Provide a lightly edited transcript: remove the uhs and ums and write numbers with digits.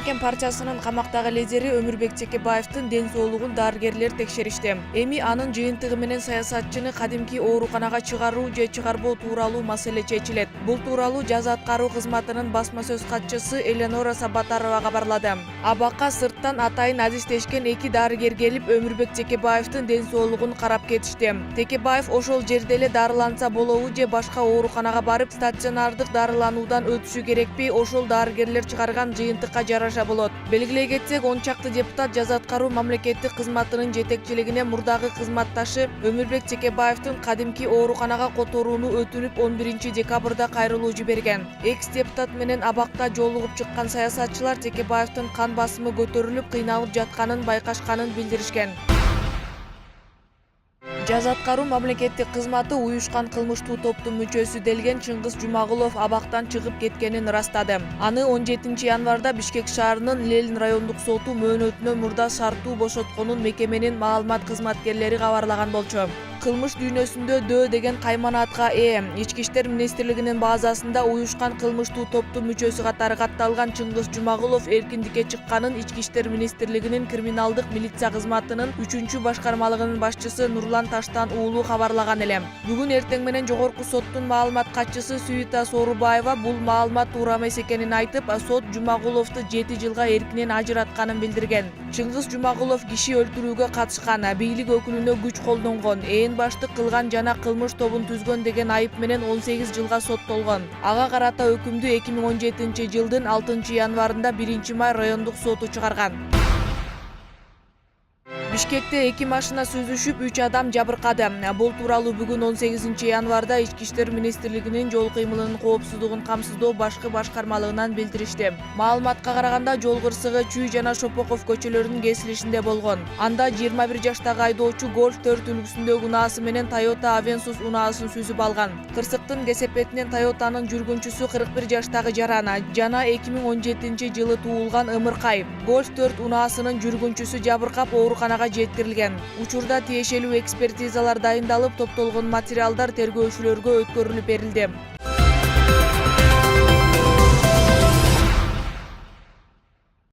Мекен партиясынын камактагы лидери Өмүрбек Чекебаевдин ден соолугун дарыгерлер текшеришти. Эми анын жыйынтыгы менен саясатчыны кадимки ооруканага чыгаруу же чыгарбоо тууралуу маселе чечилет. Бул тууралуу жаза аткаруу кызматынын басма сөз катчысы Эленора Сабатарова кабарлады. Абакка сырттан атайын адистешкен 2 дарыгер келип Өмүрбек Чекебаевдин ден соолугун карап кетишти. Текебаев ошол жерде эле дарыланса болобу же башка ооруканага барып стационардык дарылануудан өтүшү керекпи, ошол дарыгерлер чыгарган жыйынтыкка жараша болот. Белгилей кетсек, 10 чакты депутат жаза аткаруу мамлекеттик кызматынын жетекчилигине мурдагы кызматташы Өмүрбек Чекебаевдин кадимки ооруканага которууну өтүнүп 11 декабрда кайрылуу жиберген. Экс-депутат менен абакта жолугуп чыккан саясатчылар Чекебаевдин кан басымы көтөрүлүп, кыйналып жатканын байкашканын билдиришкен. Жаза аткаруу мамлекеттик кызматы уюшкан кылмыштуу топтун мүчөсү делген Чыңгыз Жумагулов абактан чыгып кеткенин ырастады. Аны 17 январда Бишкек шаарынын Ленин райондук соту мөөнөтүнөн мурда шарттуу бошотконун мекеменин маалымат кызматкерлери кабарлаган болчу. Кылмыш дүйнөсүндө ДӨ деген кайманатка ээ. Ички иштер министрлигинин базасында уюшкан кылмыштуу топтун мүчөсү катары катталган Чыңгыз Жумагулов эркиндикке чыкканын Ички иштер министрлигинин криминалдык милиция кызматынын 3-башкармалыгынын башчысы Нурлан Таштан уулу кабарлаган эле. Бүгүн эртең менен жогорку соттун маалымат катчысы Сүйүта Соорубаева бул маалымат туура эмес экенин айтып, сот Жумагуловду 7 жылга эркинен ажыратканын билдирген. Чыңгыз Жумагулов киши өлтүрүүгө катышкан, бийлик өкүлүнө күч колдонгон, баштык кылган жана кылмыш тобун түзгөн деген айып менен 18 жылга соттолгон. Ага карата өкүмдү 2017 жылдын 6 январында 1 май райондук соту чыгарган. Бишкекте 2 машина сүзүшүп 3 адам жабыркады. Бул тууралуу бүгүн 18 январда Ички иштер министрлигинин жол кыймылынын коопсуздугун камсыздоо башкы башкармалыгынан билдиришти. Маалыматка караганда жол кырсыгы Чүй жана Шопоков көчөлөрүнүн кесилишинде болгон. Анда 21 жаштагы айдоочу Golf 4 үлгүсүндөгү унаасы менен Toyota Avensis унаасын сүзүп алган. Кырсыктын кесепетинен Toyota'нын жүргүнчүсү 41 жаштагы Жарана жана 2017 жылы туулган Ымыркай Golf 4 унаасынын жүргүнчүсү жабыркап ооруканага жеткирилген. Учурда тиешелүү экспертизалар дайындалып, топтолгон материалдар тергөөчүлөргө өткөрүлүп берилди.